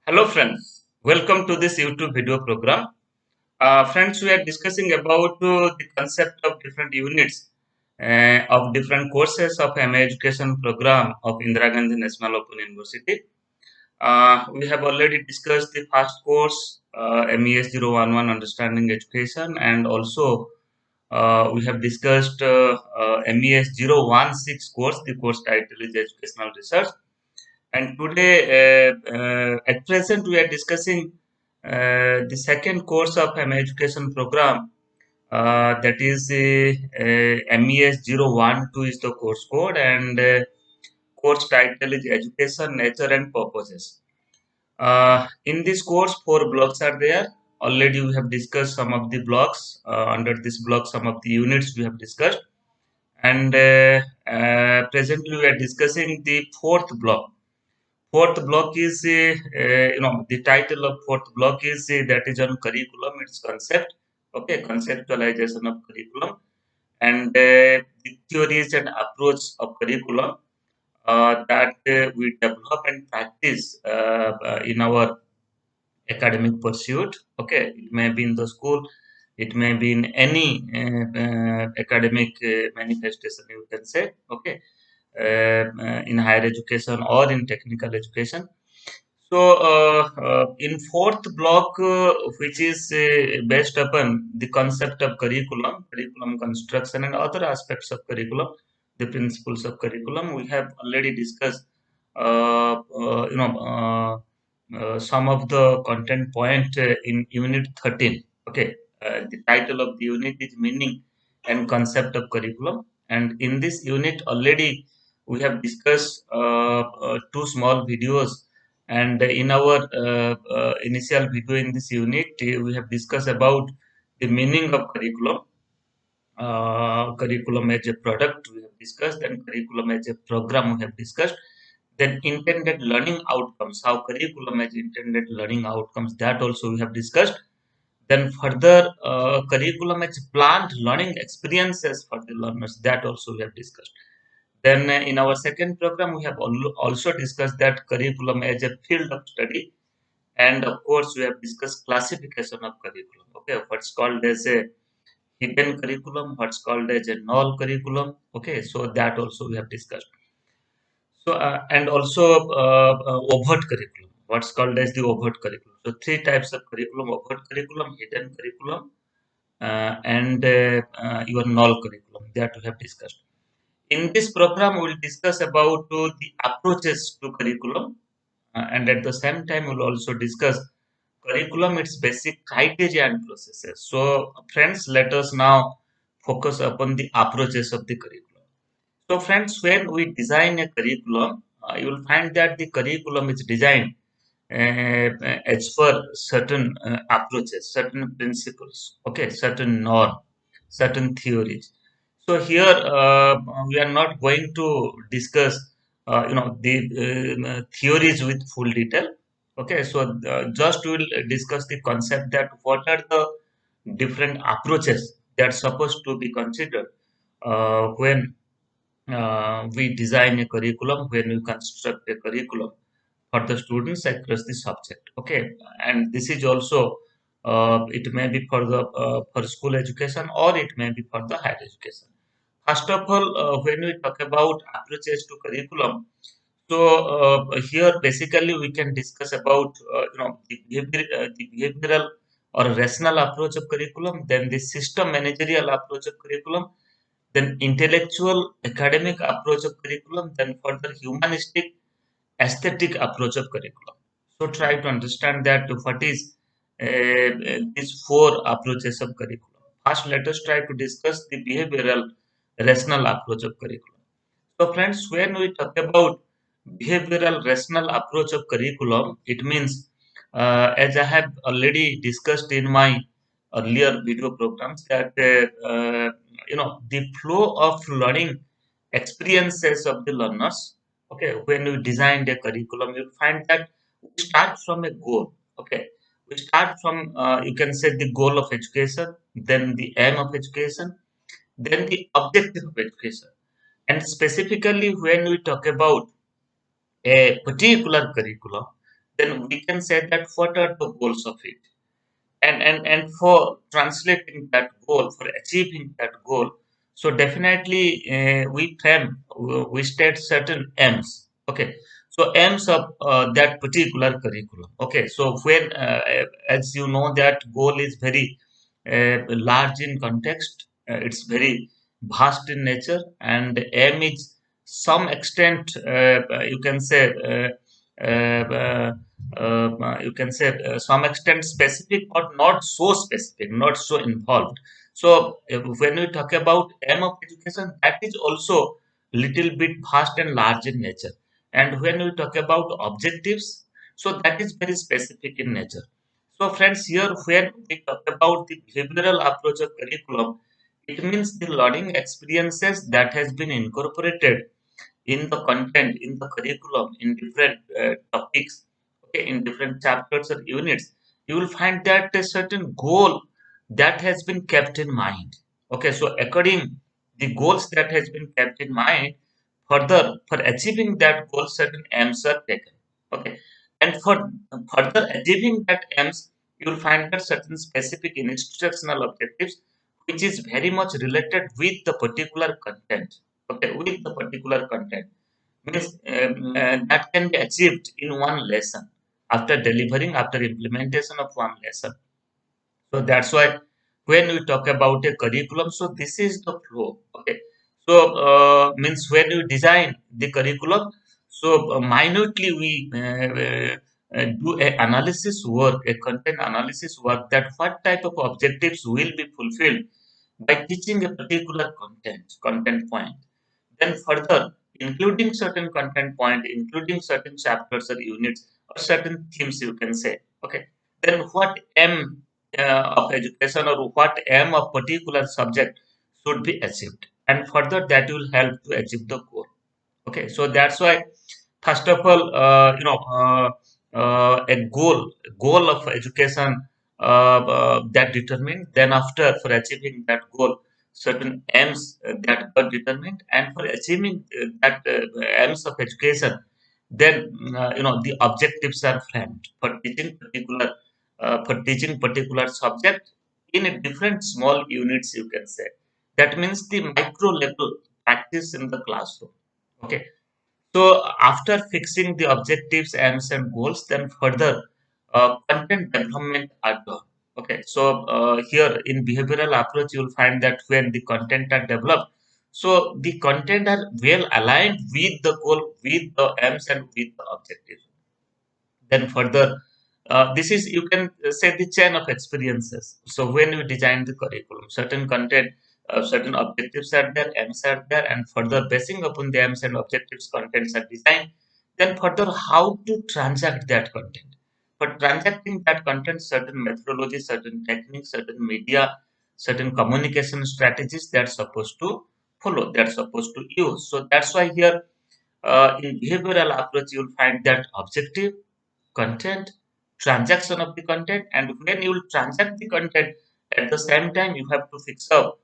Hello friends, welcome to this YouTube video program. Friends, we are discussing about the concept of different units of different courses of MA education program of Indira Gandhi National Open University. We have already discussed the first course, MES-011 Understanding Education, and also we have discussed MES-016 course. The course title is Educational Research. And today, at present, we are discussing the second course of an education program. That is MES-012 is the course code, and course title is Education, Nature and Purposes. In this course, four blocks are there. Already, we have discussed some of the blocks. Under this block, some of the units we have discussed. And presently, we are discussing the fourth block. Fourth block is the title of fourth block is that is on curriculum, its concept. Okay, conceptualization of curriculum, and the theories and approach of curriculum that we develop and practice in our academic pursuit. Okay, it may be in the school, it may be in any academic manifestation, you can say. Okay, in higher education or in technical education. So, in fourth block, which is based upon the concept of curriculum, curriculum construction, and other aspects of curriculum, the principles of curriculum, we have already discussed. Some of the content point in Unit 13. Okay, the title of the unit is Meaning and Concept of Curriculum, and in this unit already we have discussed two small videos, and in our initial video in this unit, we have discussed about the meaning of curriculum, curriculum as a product we have discussed, and curriculum as a program we have discussed. Then intended learning outcomes, how curriculum as intended learning outcomes, that also we have discussed. Then further, curriculum as planned learning experiences for the learners, that also we have discussed. Then in our second program, we have also discussed that curriculum as a field of study, and of course, we have discussed classification of curriculum. Okay, what's called as a hidden curriculum, what's called as a null curriculum. Okay, so that also we have discussed. So and also overt curriculum, what's called as the overt curriculum. So three types of curriculum: overt curriculum, hidden curriculum, and your null curriculum, that we have discussed. In this program, we will discuss about the approaches to curriculum, and at the same time, we'll also discuss curriculum, its basic criteria and processes. So, friends, let us now focus upon the approaches of the curriculum. So, friends, when we design a curriculum, you will find that the curriculum is designed as per certain approaches, certain principles, okay, certain norm, certain theories. So here we are not going to discuss, the theories with full detail. Okay, so just we will discuss the concept that what are the different approaches that are supposed to be considered when we design a curriculum, when we construct a curriculum for the students across the subject. Okay, and this is also it may be for the for school education, or it may be for the higher education. First of all, when we talk about approaches to curriculum, so here basically we can discuss about the behavioral or rational approach of curriculum, then the system managerial approach of curriculum, then intellectual academic approach of curriculum, then further humanistic aesthetic approach of curriculum. So try to understand that what is these four approaches of curriculum. First, let us try to discuss the behavioral rational approach of curriculum. So friends, when we talk about behavioral rational approach of curriculum, it means as I have already discussed in my earlier video programs that the flow of learning experiences of the learners. Okay, when we designed a curriculum, you find that we start from a goal. Okay, we start from you can say the goal of education, then the aim of education, then the objective of education. And specifically, when we talk about a particular curriculum, then we can say that what are the goals of it, and for translating that goal, for achieving that goal, so definitely we state certain aims. Okay, so aims of that particular curriculum. Okay, so when as you know that goal is very large in context, it's very vast in nature, and aim is some extent, you can say, you can say some extent specific, but not so specific, not so involved. So when we talk about aim of education, that is also little bit vast and large in nature. And when we talk about objectives, so that is very specific in nature. So friends, here when we talk about the behavioral approach of curriculum, it means the learning experiences that has been incorporated in the content, in the curriculum, in different topics, okay, in different chapters or units. You will find that a certain goal that has been kept in mind. Okay, so according the goals that has been kept in mind, further for achieving that goal, certain aims are taken. Okay, and for further achieving that aims, you will find that certain specific instructional objectives, which is very much related with the particular content. Okay, with the particular content means that can be achieved in one lesson after delivering, after implementation of one lesson. So that's why when we talk about a curriculum, so this is the flow. Okay, so means when we design the curriculum, so minutely we do a analysis work, a content analysis work, that what type of objectives will be fulfilled by teaching a particular content point. Then further, including certain content point, including certain chapters or units or certain themes, you can say. Okay. Then what aim of education or what aim of particular subject should be achieved, and further that will help to achieve the goal. Okay, so that's why first of all, a goal of education that determined. Then after, for achieving that goal, certain aims that are determined, and for achieving that aims of education, then the objectives are framed for teaching particular subject in a different small units. You can say that means the micro level practice in the classroom. Okay, so after fixing the objectives, aims, and goals, then further content development are done. Okay, so here in behavioral approach, you will find that when the content are developed, so the content are well aligned with the goal, with the aims, and with the objectives. Then further, this is, you can say, the chain of experiences. So when we design the curriculum, certain content, certain objectives are there, aims are there, and further basing upon the aims and objectives, contents are designed. Then further, how to transact that content. For transacting that content, certain methodology, certain techniques, certain media, certain communication strategies that's supposed to follow, that's supposed to use. So that's why here in behavioral approach, you'll find that objective, content, transaction of the content, and when you will transact the content, at the same time you have to fix up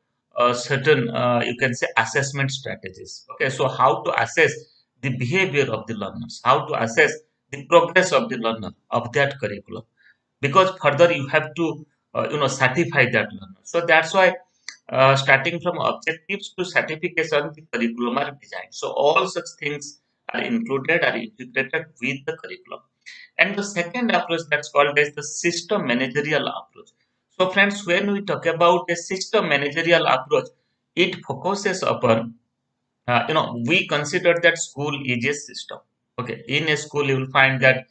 certain, you can say, assessment strategies. Okay, so how to assess the behavior of the learners, how to assess the progress of the learner of that curriculum, because further you have to certify that learner. So that's why starting from objectives to certification, the curriculum are designed. So all such things are included, are integrated with the curriculum. And the second approach, that's called as the system managerial approach. So friends, when we talk about a system managerial approach, it focuses upon, we consider that school is a system. Okay, in a school you will find that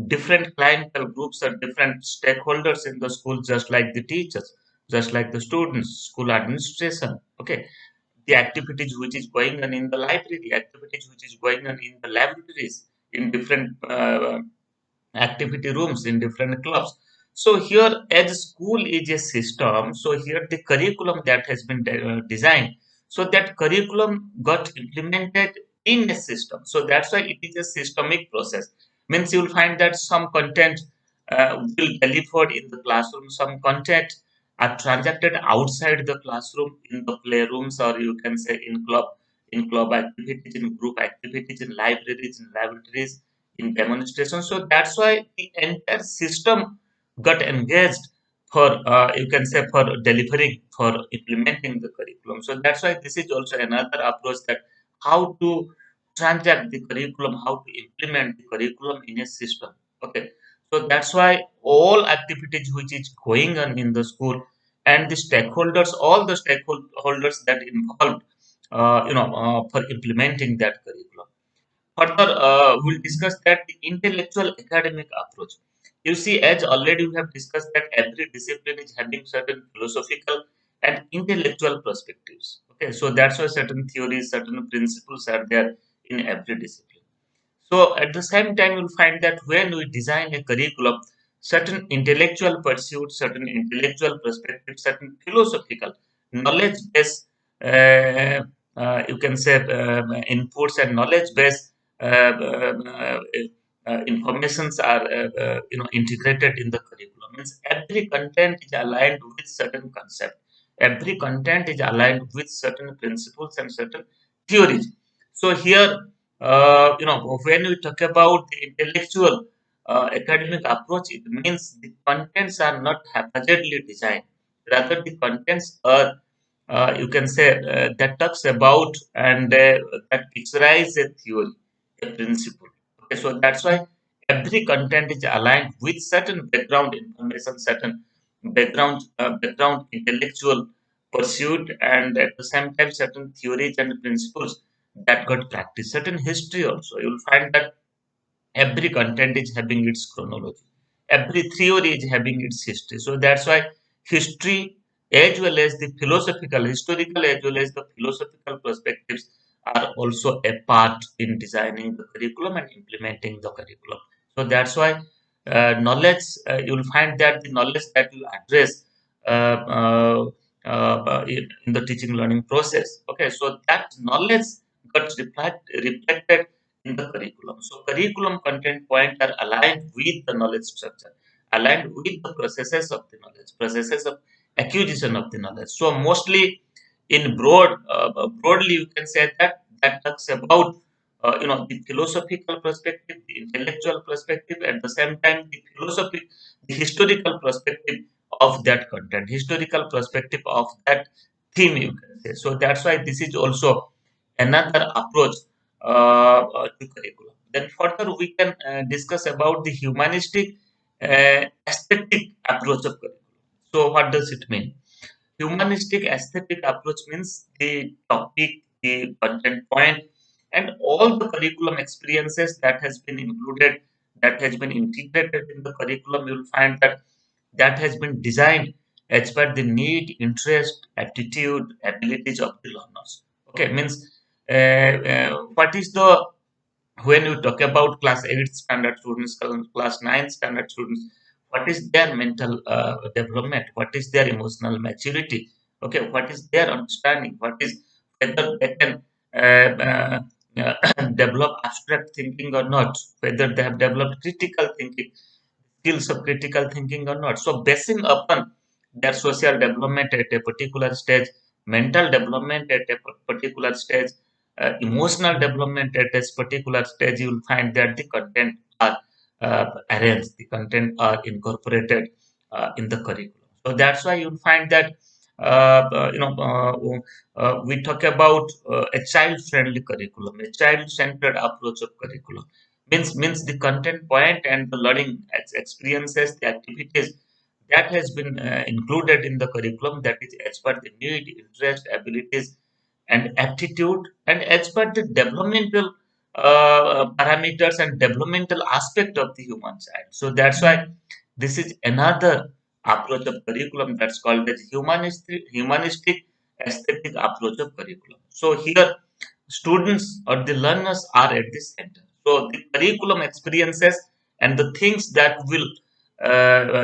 different clientele groups or different stakeholders in the school, just like the teachers, just like the students, school administration. Okay, the activities which is going on in the library, activities which is going on in the laboratories, in different activity rooms, in different clubs. So here, as school is a system, so here the curriculum that has been designed, so that curriculum got implemented in a system. So that's why it is a systemic process. Means you will find that some content will delivered in the classroom, some content are transacted outside the classroom in the playrooms, or you can say in club activities, in group activities, in libraries, in laboratories, in demonstration. So that's why the entire system got engaged for you can say for delivering for implementing the curriculum. So that's why this is also another approach that how to transact the curriculum, how to implement the curriculum in a system. Okay, so that's why all activities which is going on in the school and the stakeholders, all the stakeholders that involved, for implementing that curriculum. Further, we'll discuss that the intellectual academic approach. You see, as already we have discussed that every discipline is having certain philosophical and intellectual perspectives. Okay, so that's why certain theories, certain principles are there in every discipline. So at the same time, you'll find that when we design a curriculum, certain intellectual pursuits, certain intellectual perspectives, certain philosophical knowledge-based, you can say, inputs and knowledge-based informations are, integrated in the curriculum. Means every content is aligned with certain concept. Every content is aligned with certain principles and certain theories. So here when we talk about the intellectual academic approach, it means the contents are not haphazardly designed. Rather, the contents are, you can say, that talks about and that picturize a theory, a principle. Okay, so that's why every content is aligned with certain background information, certain background intellectual pursuit, and at the same time, certain theories and principles that got practiced. Certain history also. You'll find that every content is having its chronology. Every theory is having its history. So that's why history, as well as the philosophical, historical, as well as the philosophical perspectives, are also a part in designing the curriculum and implementing the curriculum. So that's why knowledge, you'll find that the knowledge that you address in the teaching learning process. Okay, so that knowledge got reflected in the curriculum. So curriculum content points are aligned with the knowledge structure, aligned with the processes of the knowledge, processes of acquisition of the knowledge. So mostly in broadly you can say that that talks about the philosophical perspective, the intellectual perspective, at the same time the historical perspective of that content, historical perspective of that theme you can say. So that's why this is also another approach to curriculum. Then further we can discuss about the humanistic aesthetic approach of curriculum. So what does it mean? Humanistic aesthetic approach means the topic, the content point, and all the curriculum experiences that has been included, that has been integrated in the curriculum. You'll find that that has been designed as per the need, interest, aptitude, abilities of the learners. Okay, means what is the when you talk about class 8 standard students, class 9 standard students, what is their mental development? What is their emotional maturity? Okay, what is their understanding? What is whether they can develop abstract thinking or not? Whether they have developed critical thinking, skills of critical thinking or not. So, basing upon their social development at a particular stage, mental development at a particular stage, emotional development at a particular stage, you will find that the content are arranged, the content are incorporated in the curriculum. So that's why you'll find that we talk about a child-friendly curriculum, a child-centered approach of curriculum. Means the content point and the learning experiences, the activities that has been included in the curriculum, that is as per the need, interest, abilities, and aptitude, and as per the developmental parameters and developmental aspect of the human side. So that's why this is another approach of curriculum that's called as humanistic aesthetic approach of curriculum. So here students or the learners are at the center. So the curriculum experiences and the things that will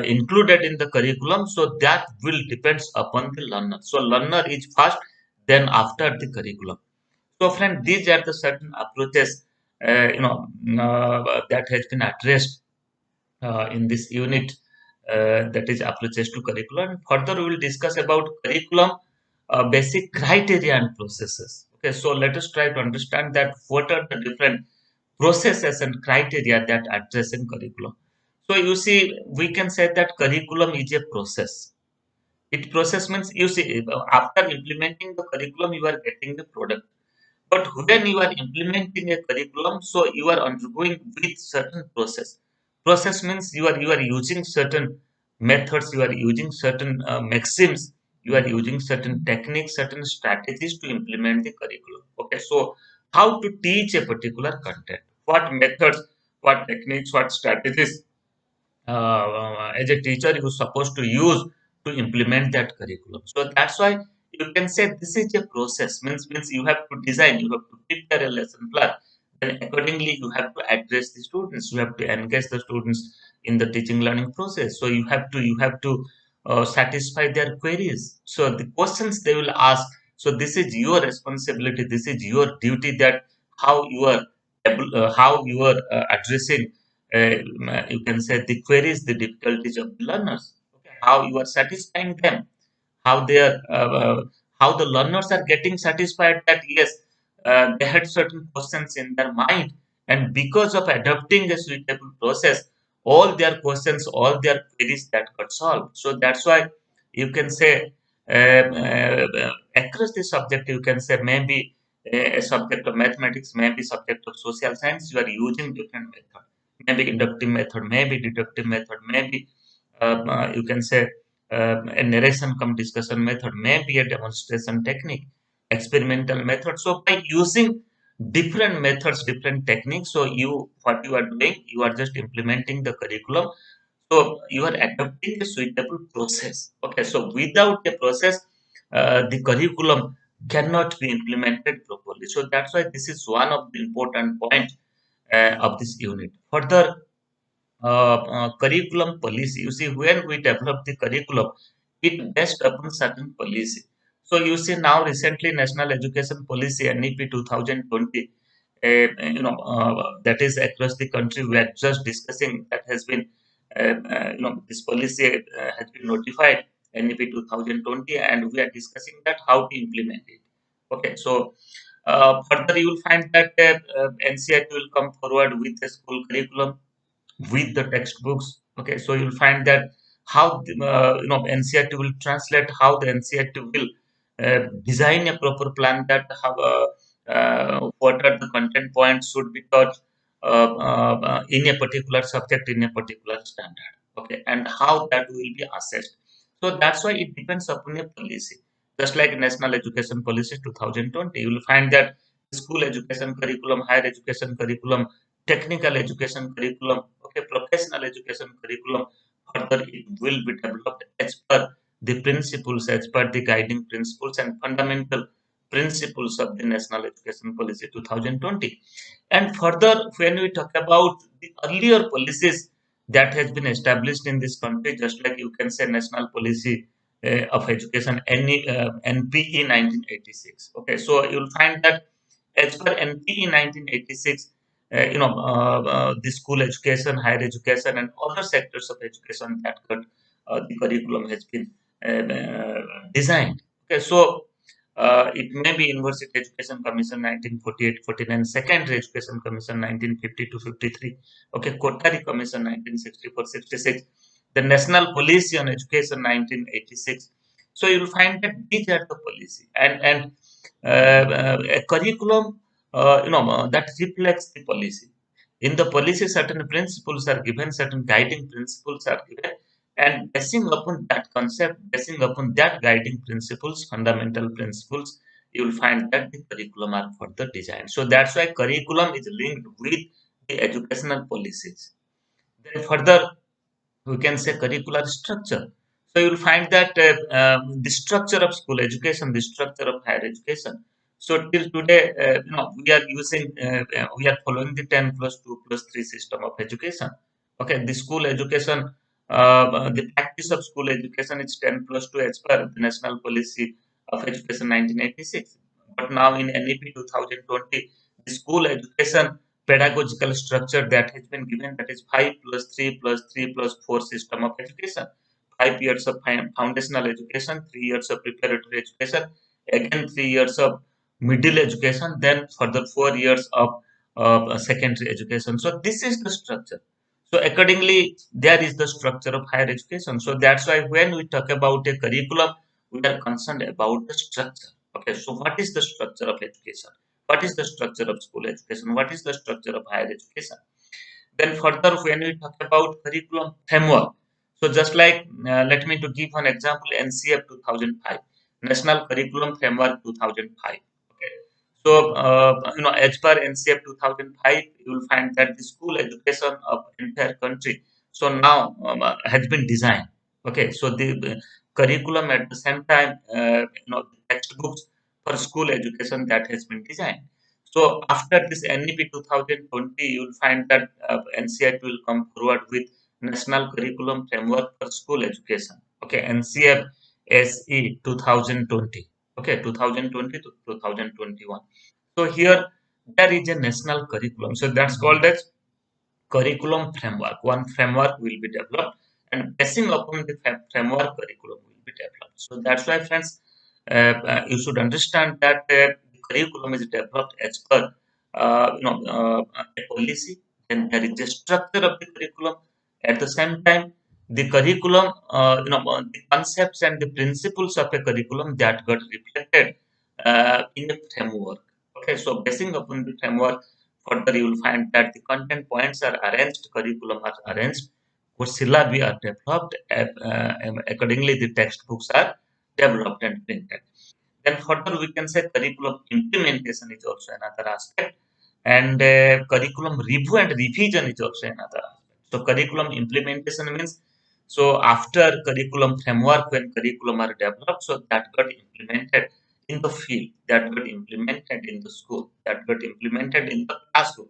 included in the curriculum, so that will depends upon the learner. So learner is first, then after the curriculum. So friend, these are the certain approaches that has been addressed in this unit, that is approaches to curriculum. Further, we will discuss about curriculum basic criteria and processes. Okay, so let us try to understand that what are the different processes and criteria that address in curriculum. So you see, we can say that curriculum is a process. It process means you see after implementing the curriculum, you are getting the product. But when you are implementing a curriculum, so you are undergoing with certain process. Process means you are using certain methods, you are using certain maxims, you are using certain techniques, certain strategies to implement the curriculum. Okay, so how to teach a particular content, what methods, what techniques, what strategies as a teacher you're supposed to use to implement that curriculum. So that's why you can say this is a process. Means you have to design, you have to prepare a lesson plan. Then accordingly you have to address the students. You have to engage the students in the teaching learning process. So you have to satisfy their queries. So the questions they will ask. So this is your responsibility. This is your duty. That how you are how you are addressing you can say the queries, the difficulties of the learners, okay, how you are satisfying them, how they are, how the learners are getting satisfied that yes, they had certain questions in their mind, and because of adopting a suitable process, all their questions, all their queries that got solved. So that's why you can say across the subject, you can say maybe a subject of mathematics, maybe subject of social science, you are using different method, maybe inductive method, maybe deductive method, maybe you can say a narration come discussion method, maybe a demonstration technique, experimental method. So by using different methods, different techniques, so you what you are doing, you are just implementing the curriculum. So you are adopting a suitable process. Okay, so without a process, the curriculum cannot be implemented properly. So that's why this is one of the important point of this unit. Further, curriculum policy. You see, when we develop the curriculum, it based upon certain policy. So you see now recently National Education Policy NEP 2020, that is across the country. We are just discussing that has been, this policy has been notified NEP 2020, and we are discussing that how to implement it. Okay, so further you will find that NCERT will come forward with a school curriculum with the textbooks. Okay, so you'll find that how NCERT will translate, how the NCERT will design a proper plan, that how what are the content points should be taught in a particular subject, in a particular standard. Okay, and how that will be assessed. So that's why it depends upon a policy. Just like National Education Policy 2020, you will find that school education curriculum, higher education curriculum, technical education curriculum, okay, professional education curriculum, further it will be developed as per the principles, as per the guiding principles and fundamental principles of the National Education Policy 2020. And further, when we talk about the earlier policies that has been established in this country, just like you can say National Policy of Education, NPE 1986. Okay, so you'll find that as per NPE 1986, the school education, higher education, and other sectors of education that got the curriculum has been designed. Okay, so it may be University Education Commission 1948-49, Secondary Education Commission 1950-53, okay, Kotari Commission 1964-66, the National Policy on Education 1986. So you'll find that these are the policy, and a curriculum that reflects the policy. In the policy, certain principles are given, certain guiding principles are given, and basing upon that concept, basing upon that guiding principles, fundamental principles, you will find that the curriculum are further designed. So that's why curriculum is linked with the educational policies. Then further, we can say curricular structure. So you'll find that the structure of school education, the structure of higher education. So till today, we are using, we are following the 10 plus 2 plus 3 system of education. Okay, the school education, the practice of school education is 10 plus 2 as per the National Policy of Education 1986. But now in NEP 2020, the school education pedagogical structure that has been given, that is 5 plus 3 plus 3 plus 4 system of education. 5 years of foundational education, 3 years of preparatory education, again 3 years of middle education, then further 4 years of secondary education. So this is the structure. So accordingly, there is the structure of higher education. So that's why when we talk about a curriculum, we are concerned about the structure. Okay, so what is the structure of education? What is the structure of school education? What is the structure of higher education? Then further, when we talk about curriculum framework, so just like let me to give an example, NCF 2005, National Curriculum Framework 2005. Okay, so as per NCF 2005, you will find that the school education of entire country so now has been designed. Okay, so the curriculum at the same time, the textbooks for school education that has been designed. So after this NEP 2020, you will find that NCERT will come forward with National Curriculum Framework for School Education. Okay, NCF SE 2020. Okay, 2020 to 2021. So here there is a national curriculum. So that's called as curriculum framework. One framework will be developed, and basing upon the framework, curriculum will be developed. So that's why, friends, you should understand that the curriculum is developed as per a policy. Then there is a structure of the curriculum. At the same time, the curriculum, the concepts and the principles of a curriculum that got reflected in a framework. Okay, so basing upon the framework, further you will find that the content points are arranged, curriculum are arranged, course syllabi are developed, accordingly the textbooks are developed and printed. Then further we can say curriculum implementation is also another aspect, and curriculum review and revision is also another aspect. So curriculum implementation means, so after curriculum framework, when curriculum are developed, so that got implemented in the field, that got implemented in the school, that got implemented in the classroom.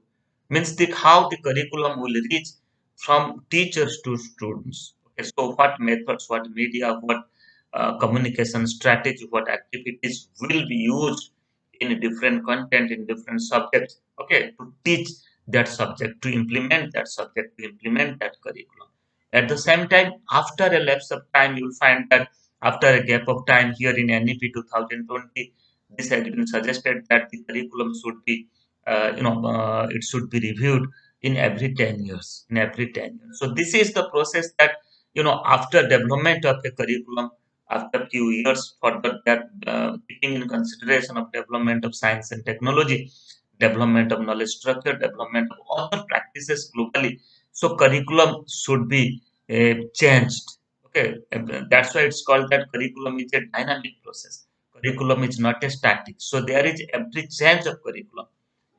Means the how the curriculum will reach from teachers to students. Okay, so what methods, what media, what communication strategy, what activities will be used in different content in different subjects. Okay, to teach that subject, to implement that subject, to implement that curriculum. At the same time, after a lapse of time, you will find that after a gap of time here in NEP 2020, this has been suggested that the curriculum should be, it should be reviewed in every 10 years, in every 10 years. So this is the process that, after development of a curriculum, after few years further that taking in consideration of development of science and technology, development of knowledge structure, development of other practices globally. So curriculum should be changed. Okay, that's why it's called that curriculum is a dynamic process. Curriculum is not a static. So there is every change of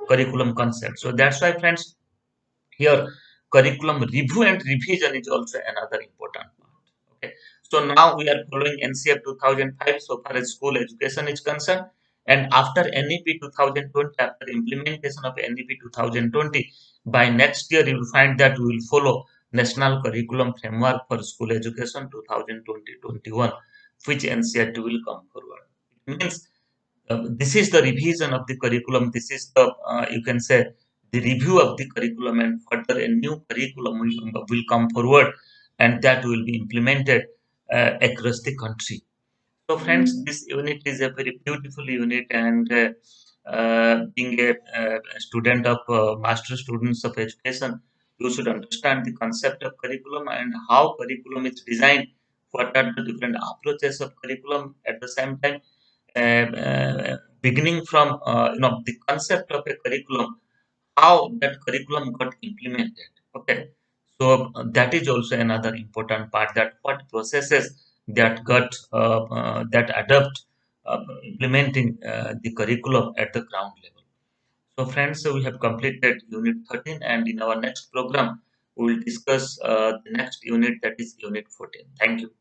curriculum concept. So that's why, friends, here, curriculum review and revision is also another important part. Okay, so now we are following NCF 2005 so far as school education is concerned, and after NEP 2020, after implementation of NEP 2020, by next year you will find that we will follow National Curriculum Framework for School Education 2020-21, which NCERT will come forward. It means this is the revision of the curriculum. This is the you can say the review of the curriculum, and further a new curriculum will come forward, and that will be implemented across the country. So, friends, this unit is a very beautiful unit, and being a student of master students of education, you should understand the concept of curriculum and how curriculum is designed. What are the different approaches of curriculum? At the same time, beginning from the concept of a curriculum, how that curriculum got implemented. Okay, so that is also another important part. That what processes that got that adapt implementing the curriculum at the ground level. So, friends, so we have completed Unit 13, and in our next program, we will discuss the next unit, that is Unit 14. Thank you.